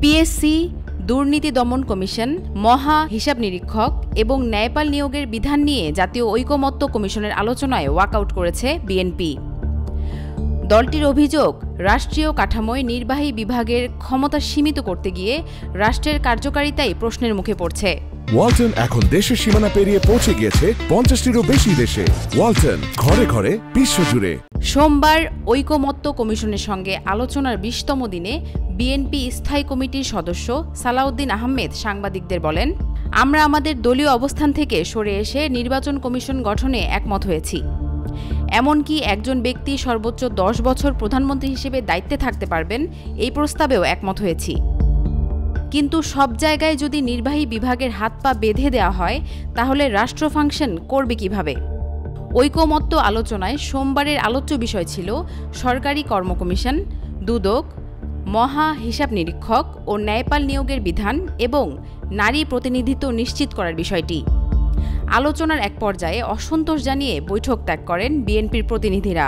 PSC, দুর্নীতি দমন commission, মহা হিসাব নিরীক্ষক এবং ন্যায়পাল নিয়োগের বিধান নিয়ে জাতীয় ঐকমত্য কমিশনের আলোচনায় ওয়াকআউট করেছে বিএনপি। দলটির অভিযোগ, রাষ্ট্রীয় কাঠামোয় নির্বাহী বিভাগের ক্ষমতা সীমিত করতে গিয়ে রাষ্ট্রের কার্যকারিতাই প্রশ্নের মুখে পড়ছে। ওয়ালটন এখন দেশের সীমানা পেরিয়ে পৌঁছে গিয়েছে 50টিরও বেশি দেশে। ওয়ালটন, ঘরে ঘরে বিশ্বজুড়ে। সোমবার ঐকমত্য কমিশনের সঙ্গে আলোচনার 20তম দিনে বিএনপি স্থায়ী কমিটির সদস্য সালাউদ্দিন আহমেদ সাংবাদিকদের বলেন, আমরা আমাদের দলীয় অবস্থান থেকে সরে এসে নির্বাচন কমিশন গঠনে একমত হয়েছি। এমনকি একজন ব্যক্তি সর্বোচ্চ 10 বছর প্রধানমন্ত্রী হিসেবে দায়িত্বে থাকতে পারবেন, এই প্রস্তাবেও একমত হয়েছি। কিন্তু সব জায়গায় যদি নির্বাহী বিভাগের হাত পা বেঁধে দেওয়া হয়, তাহলে রাষ্ট্র ফাংশন করবে কিভাবে? ঐকমত্য আলোচনায় সোমবারের আলোচ্য বিষয় ছিল সরকারি কর্ম কমিশন, দুদক, মহা হিসাব নিরীক্ষক ও ন্যায়পাল নিয়োগের বিধান এবং নারী প্রতিনিধিত্ব নিশ্চিত করার বিষয়টি। আলোচনার এক পর্যায়ে অসন্তোষ জানিয়ে বৈঠক ত্যাগ করেন বিএনপির প্রতিনিধিরা।